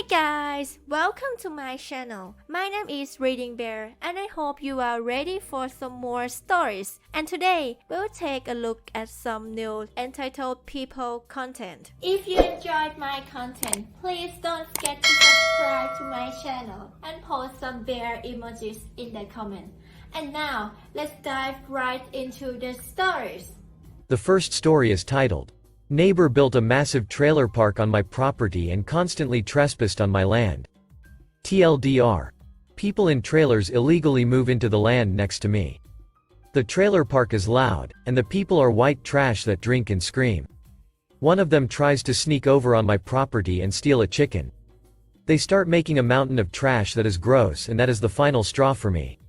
guys, welcome to my channel. My name is ReadingBear and I hope you are ready for some more stories. And today, we'll take a look at some new entitled people content. If you enjoyed my content, please don't forget to subscribe to my channel and post some bear emojis in the comment. And now, let's dive right into the stories. The first story is titled, "Neighbor built a massive trailer park on my property and constantly trespassed on my land." TLDR. People in trailers illegally move into the land next to me. The trailer park is loud, and the people are white trash that drink and scream. One of them tries to sneak over on my property and steal a chicken. They start making a mountain of trash that is gross, and that is the final straw for me.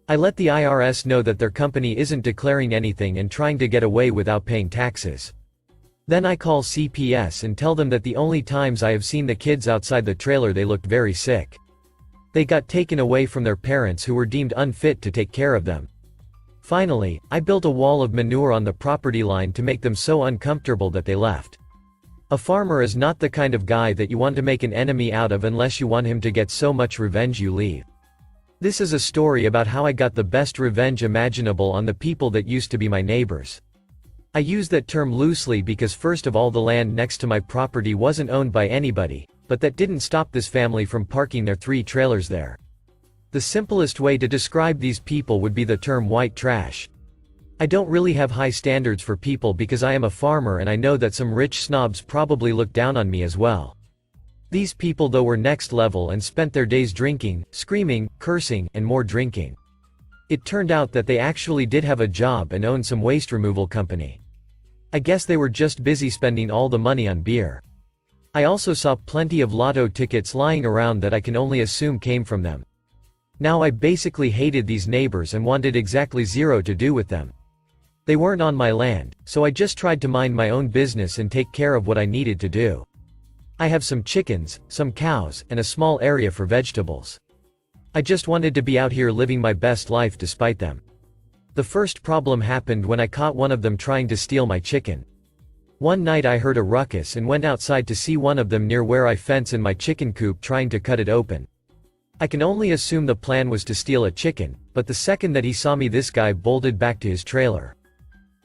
I let the IRS know that their company isn't declaring anything and trying to get away without paying taxes. Then I call CPS and tell them that the only times I have seen the kids outside the trailer they looked very sick. They got taken away from their parents who were deemed unfit to take care of them. Finally, I built a wall of manure on the property line to make them so uncomfortable that they left. A farmer is not the kind of guy that you want to make an enemy out of unless you want him to get so much revenge you leave. This is a story about how I got the best revenge imaginable on the people that used to be my neighbors. I use that term loosely because first of all the land next to my property wasn't owned by anybody, but that didn't stop this family from parking their 3 trailers there. The simplest way to describe these people would be the term white trash. I don't really have high standards for people because I am a farmer and I know that some rich snobs probably look down on me as well. These people though were next level and spent their days drinking, screaming, cursing, and more drinking. It turned out that they actually did have a job and owned some waste removal company. I guess they were just busy spending all the money on beer. I also saw plenty of lotto tickets lying around that I can only assume came from them. Now I basically hated these neighbors and wanted exactly zero to do with them. They weren't on my land, so I just tried to mind my own business and take care of what I needed to do. I have some chickens, some cows, and a small area for vegetables. I just wanted to be out here living my best life despite them. The first problem happened when I caught one of them trying to steal my chicken. One night I heard a ruckus and went outside to see one of them near where I fence in my chicken coop trying to cut it open. I can only assume the plan was to steal a chicken, but the second that he saw me this guy bolted back to his trailer.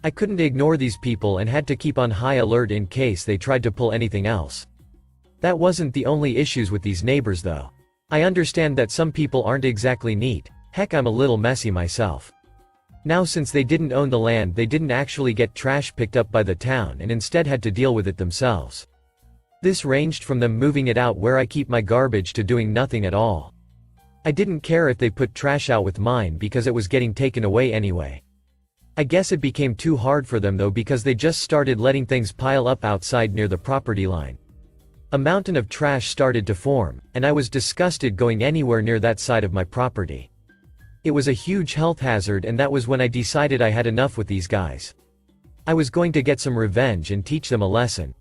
I couldn't ignore these people and had to keep on high alert in case they tried to pull anything else. That wasn't the only issues with these neighbors though. I understand that some people aren't exactly neat, heck I'm a little messy myself. Now since they didn't own the land they didn't actually get trash picked up by the town and instead had to deal with it themselves. This ranged from them moving it out where I keep my garbage to doing nothing at all. I didn't care if they put trash out with mine because it was getting taken away anyway. I guess it became too hard for them though because they just started letting things pile up outside near the property line. A mountain of trash started to form, and I was disgusted going anywhere near that side of my property. It was a huge health hazard and that was when I decided I had enough with these guys. I was going to get some revenge and teach them a lesson.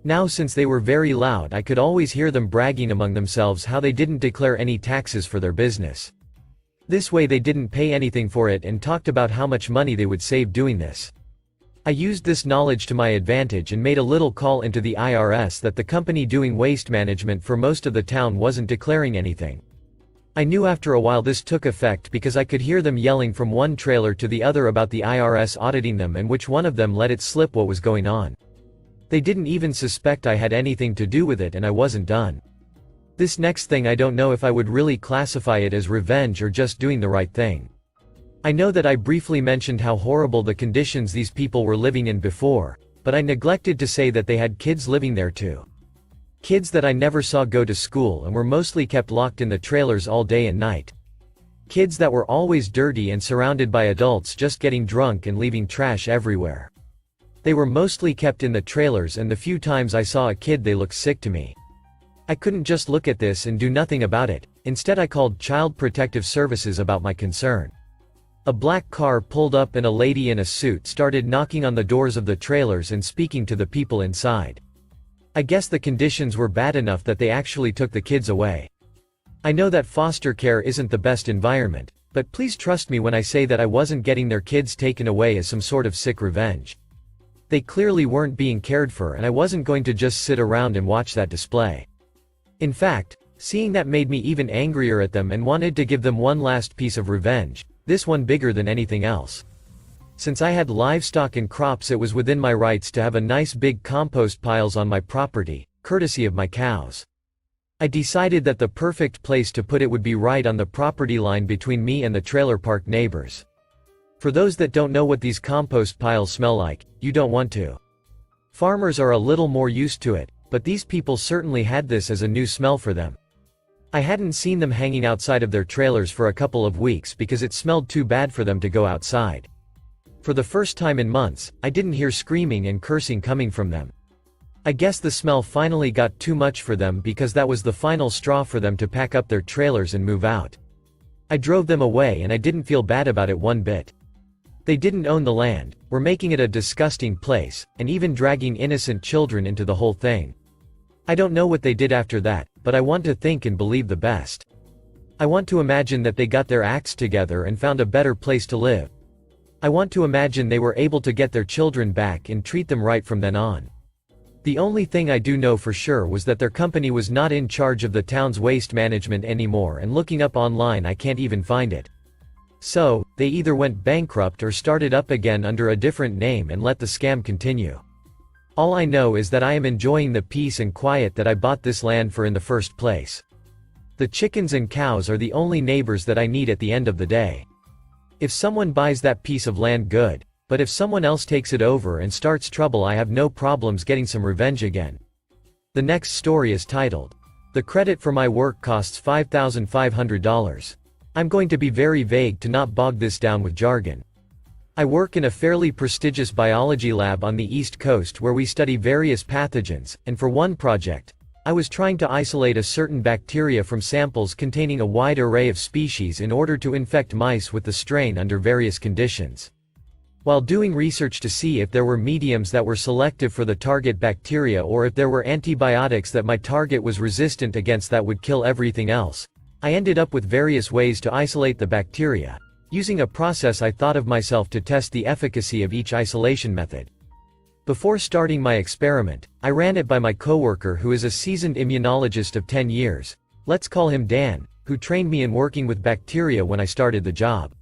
Now since they were very loud I could always hear them bragging among themselves how they didn't declare any taxes for their business. This way they didn't pay anything for it and talked about how much money they would save doing this. I used this knowledge to my advantage and made a little call into the IRS that the company doing waste management for most of the town wasn't declaring anything. I knew after a while this took effect because I could hear them yelling from one trailer to the other about the IRS auditing them and which one of them let it slip what was going on. They didn't even suspect I had anything to do with it and I wasn't done. This next thing I don't know if I would really classify it as revenge or just doing the right thing. I know that I briefly mentioned how horrible the conditions these people were living in before, but I neglected to say that they had kids living there too. Kids that I never saw go to school and were mostly kept locked in the trailers all day and night. Kids that were always dirty and surrounded by adults just getting drunk and leaving trash everywhere. They were mostly kept in the trailers and the few times I saw a kid they looked sick to me. I couldn't just look at this and do nothing about it, instead I called Child Protective Services about my concern. A black car pulled up and a lady in a suit started knocking on the doors of the trailers and speaking to the people inside. I guess the conditions were bad enough that they actually took the kids away. I know that foster care isn't the best environment, but please trust me when I say that I wasn't getting their kids taken away as some sort of sick revenge. They clearly weren't being cared for and I wasn't going to just sit around and watch that display. In fact, seeing that made me even angrier at them and wanted to give them one last piece of revenge, this one bigger than anything else. Since I had livestock and crops, it was within my rights to have a nice big compost piles on my property, courtesy of my cows. I decided that the perfect place to put it would be right on the property line between me and the trailer park neighbors. For those that don't know what these compost piles smell like, you don't want to. Farmers are a little more used to it, but these people certainly had this as a new smell for them. I hadn't seen them hanging outside of their trailers for a couple of weeks because it smelled too bad for them to go outside. For the first time in months, I didn't hear screaming and cursing coming from them. I guess the smell finally got too much for them because that was the final straw for them to pack up their trailers and move out. I drove them away and I didn't feel bad about it one bit. They didn't own the land, were making it a disgusting place, and even dragging innocent children into the whole thing. I don't know what they did after that, but I want to think and believe the best. I want to imagine that they got their acts together and found a better place to live. I want to imagine they were able to get their children back and treat them right from then on. The only thing I do know for sure was that their company was not in charge of the town's waste management anymore, and looking up online I can't even find it. So, they either went bankrupt or started up again under a different name and let the scam continue. All I know is that I am enjoying the peace and quiet that I bought this land for in the first place. The chickens and cows are the only neighbors that I need at the end of the day. If someone buys that piece of land, good, but if someone else takes it over and starts trouble, I have no problems getting some revenge again. The next story is titled, "The credit for my work costs $5,500. I'm going to be very vague to not bog this down with jargon. I work in a fairly prestigious biology lab on the East Coast where we study various pathogens, and for one project, I was trying to isolate a certain bacteria from samples containing a wide array of species in order to infect mice with the strain under various conditions. While doing research to see if there were mediums that were selective for the target bacteria or if there were antibiotics that my target was resistant against that would kill everything else, I ended up with various ways to isolate the bacteria, using a process I thought of myself to test the efficacy of each isolation method. Before starting my experiment, I ran it by my coworker who is a seasoned immunologist of 10 years, let's call him Dan, who trained me in working with bacteria when I started the job.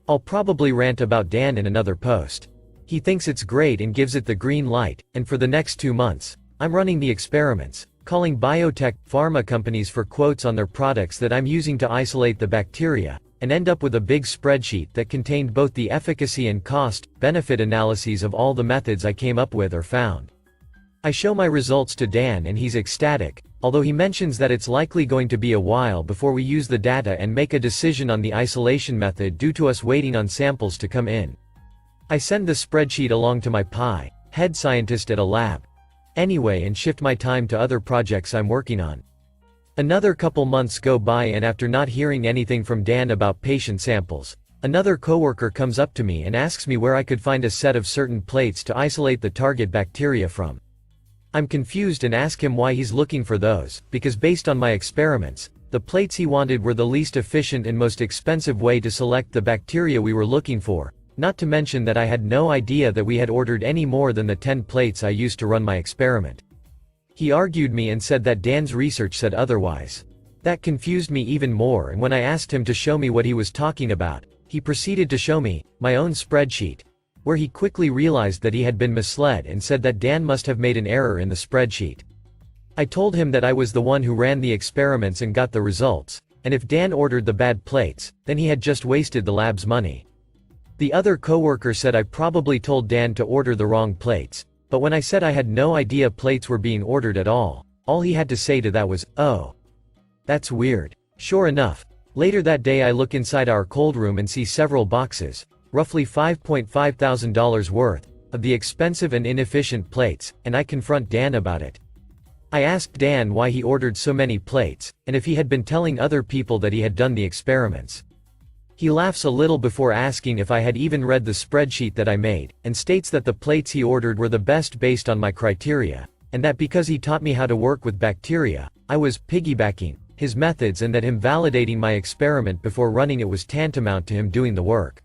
I'll probably rant about Dan in another post. He thinks it's great and gives it the green light, and for the next 2 months, I'm running the experiments, calling biotech, pharma companies for quotes on their products that I'm using to isolate the bacteria, and end up with a big spreadsheet that contained both the efficacy and cost-benefit analyses of all the methods I came up with or found. I show my results to Dan and he's ecstatic, although he mentions that it's likely going to be a while before we use the data and make a decision on the isolation method due to us waiting on samples to come in. I send the spreadsheet along to my head scientist at a lab. Anyway, and shift my time to other projects I'm working on. Another couple months go by and after not hearing anything from Dan about patient samples, another coworker comes up to me and asks me where I could find a set of certain plates to isolate the target bacteria from. I'm confused and ask him why he's looking for those, because based on my experiments, the plates he wanted were the least efficient and most expensive way to select the bacteria we were looking for, not to mention that I had no idea that we had ordered any more than the 10 plates I used to run my experiment. He argued me and said that Dan's research said otherwise. That confused me even more, and when I asked him to show me what he was talking about, he proceeded to show me my own spreadsheet, where he quickly realized that he had been misled and said that Dan must have made an error in the spreadsheet. I told him that I was the one who ran the experiments and got the results, and if Dan ordered the bad plates, then he had just wasted the lab's money. The other coworker said I probably told Dan to order the wrong plates, but when I said I had no idea plates were being ordered at all he had to say to that was, "Oh. That's weird." Sure enough, later that day I look inside our cold room and see several boxes, roughly $5.5 thousand worth, of the expensive and inefficient plates, and I confront Dan about it. I asked Dan why he ordered so many plates, and if he had been telling other people that he had done the experiments. He laughs a little before asking if I had even read the spreadsheet that I made, and states that the plates he ordered were the best based on my criteria, and that because he taught me how to work with bacteria, I was piggybacking his methods, and that him validating my experiment before running it was tantamount to him doing the work.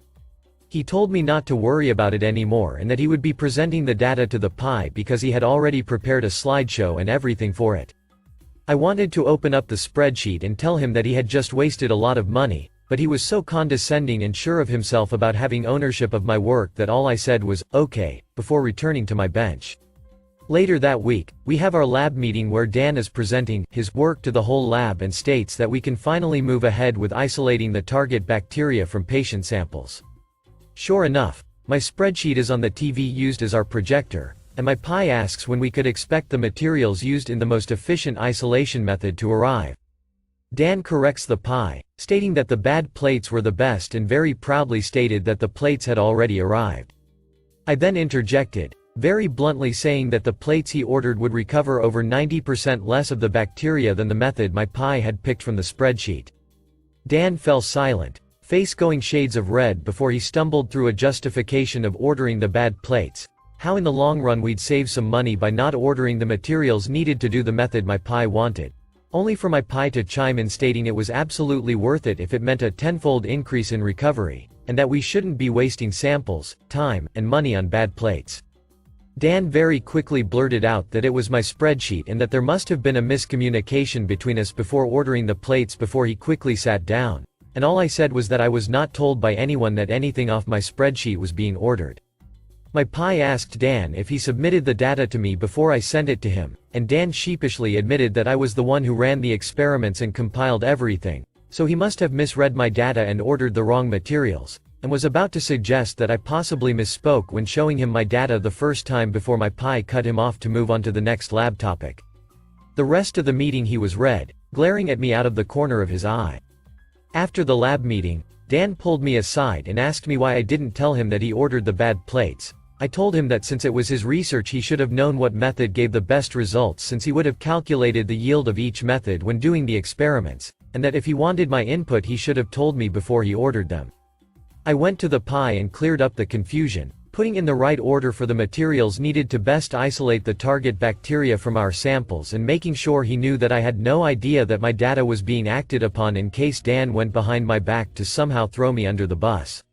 He told me not to worry about it anymore and that he would be presenting the data to the PI because he had already prepared a slideshow and everything for it. I wanted to open up the spreadsheet and tell him that he had just wasted a lot of money, but he was so condescending and sure of himself about having ownership of my work that all I said was, "Okay," before returning to my bench. Later that week, we have our lab meeting where Dan is presenting his work to the whole lab and states that we can finally move ahead with isolating the target bacteria from patient samples. Sure enough, my spreadsheet is on the TV used as our projector, and my PI asks when we could expect the materials used in the most efficient isolation method to arrive. Dan corrects the PI, stating that the bad plates were the best and very proudly stated that the plates had already arrived. I then interjected, very bluntly saying that the plates he ordered would recover over 90% less of the bacteria than the method my PI had picked from the spreadsheet. Dan fell silent, face going shades of red before he stumbled through a justification of ordering the bad plates, how in the long run we'd save some money by not ordering the materials needed to do the method my PI wanted. Only for my PI to chime in stating it was absolutely worth it if it meant a tenfold increase in recovery, and that we shouldn't be wasting samples, time, and money on bad plates. Dan very quickly blurted out that it was my spreadsheet and that there must have been a miscommunication between us before ordering the plates before he quickly sat down, and all I said was that I was not told by anyone that anything off my spreadsheet was being ordered. My PI asked Dan if he submitted the data to me before I sent it to him, and Dan sheepishly admitted that I was the one who ran the experiments and compiled everything, so he must have misread my data and ordered the wrong materials, and was about to suggest that I possibly misspoke when showing him my data the first time before my PI cut him off to move on to the next lab topic. The rest of the meeting he was red, glaring at me out of the corner of his eye. After the lab meeting, Dan pulled me aside and asked me why I didn't tell him that he ordered the bad plates. I told him that since it was his research he should have known what method gave the best results since he would have calculated the yield of each method when doing the experiments, and that if he wanted my input he should have told me before he ordered them. I went to the PI and cleared up the confusion, putting in the right order for the materials needed to best isolate the target bacteria from our samples and making sure he knew that I had no idea that my data was being acted upon in case Dan went behind my back to somehow throw me under the bus.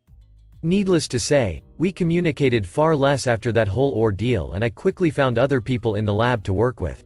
Needless to say, we communicated far less after that whole ordeal and I quickly found other people in the lab to work with.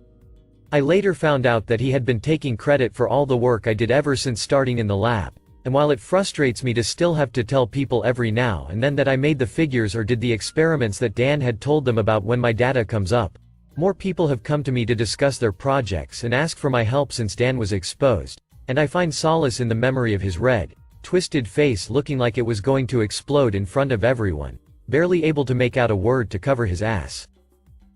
I later found out that he had been taking credit for all the work I did ever since starting in the lab, and while it frustrates me to still have to tell people every now and then that I made the figures or did the experiments that Dan had told them about when my data comes up, more people have come to me to discuss their projects and ask for my help since Dan was exposed, and I find solace in the memory of his red, twisted face looking like it was going to explode in front of everyone, barely able to make out a word to cover his ass.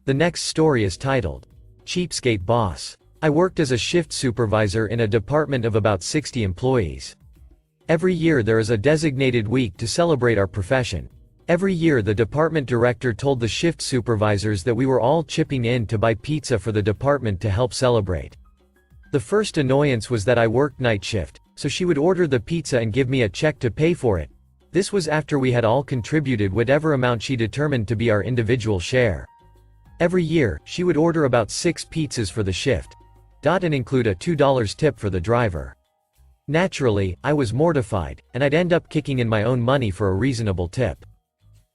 The next story is titled, Cheapskate Boss. I worked as a shift supervisor in a department of about 60 employees. Every year there is a designated week to celebrate our profession. Every year the department director told the shift supervisors that we were all chipping in to buy pizza for the department to help celebrate. The first annoyance was that I worked night shift, so she would order the pizza and give me a check to pay for it. This was after we had all contributed whatever amount she determined to be our individual share. Every year, she would order about 6 pizzas for the shift, and include a $2 tip for the driver. Naturally, I was mortified, and I'd end up kicking in my own money for a reasonable tip.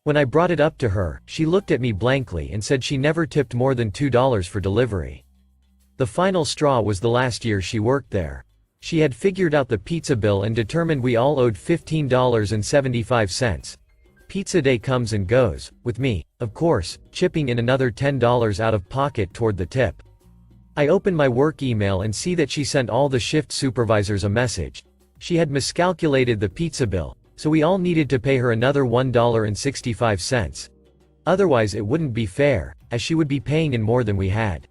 When I brought it up to her, she looked at me blankly and said she never tipped more than $2 for delivery. The final straw was the last year she worked there. She had figured out the pizza bill and determined we all owed $15.75. Pizza day comes and goes, with me, of course, chipping in another $10 out of pocket toward the tip. I open my work email and see that she sent all the shift supervisors a message. She had miscalculated the pizza bill, so we all needed to pay her another $1.65. Otherwise it wouldn't be fair, as she would be paying in more than we had.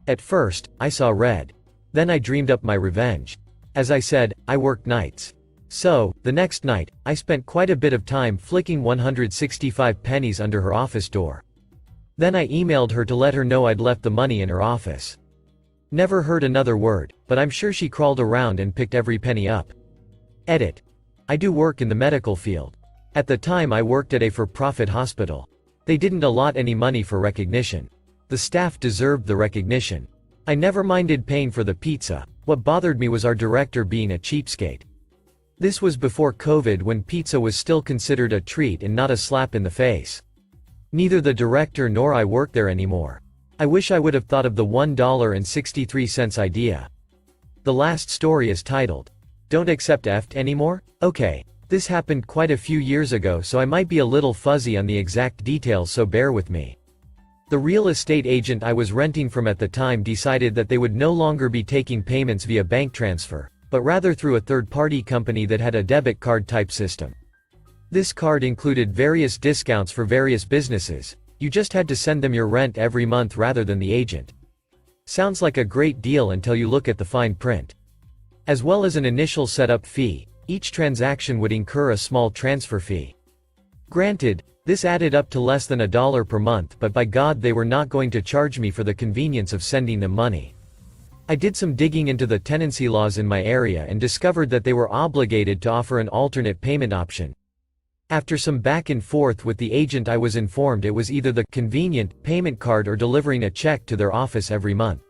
At first, I saw red. Then I dreamed up my revenge. As I said, I worked nights. So, the next night, I spent quite a bit of time flicking 165 pennies under her office door. Then I emailed her to let her know I'd left the money in her office. Never heard another word, but I'm sure she crawled around and picked every penny up. Edit. I do work in the medical field. At the time I worked at a for-profit hospital. They didn't allot any money for recognition. The staff deserved the recognition. I never minded paying for the pizza. What bothered me was our director being a cheapskate. This was before COVID when pizza was still considered a treat and not a slap in the face. Neither the director nor I work there anymore. I wish I would have thought of the $1.63 idea. The last story is titled, Don't Accept EFT Anymore? Okay. This happened quite a few years ago, so I might be a little fuzzy on the exact details, so bear with me. The real estate agent I was renting from at the time decided that they would no longer be taking payments via bank transfer, but rather through a third-party company that had a debit card type system. This card included various discounts for various businesses. You just had to send them your rent every month rather than the agent. Sounds like a great deal until you look at the fine print. As well as an initial setup fee, each transaction would incur a small transfer fee. Granted, this added up to less than $1 per month, but by God they were not going to charge me for the convenience of sending them money. I did some digging into the tenancy laws in my area and discovered that they were obligated to offer an alternate payment option. After some back and forth with the agent, I was informed it was either the convenient payment card or delivering a check to their office every month.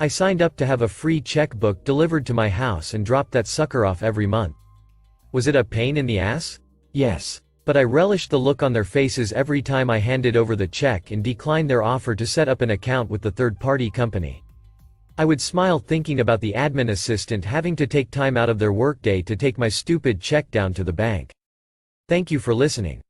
I signed up to have a free checkbook delivered to my house and dropped that sucker off every month. Was it a pain in the ass? Yes. But I relished the look on their faces every time I handed over the check and declined their offer to set up an account with the third-party company. I would smile thinking about the admin assistant having to take time out of their workday to take my stupid check down to the bank. Thank you for listening.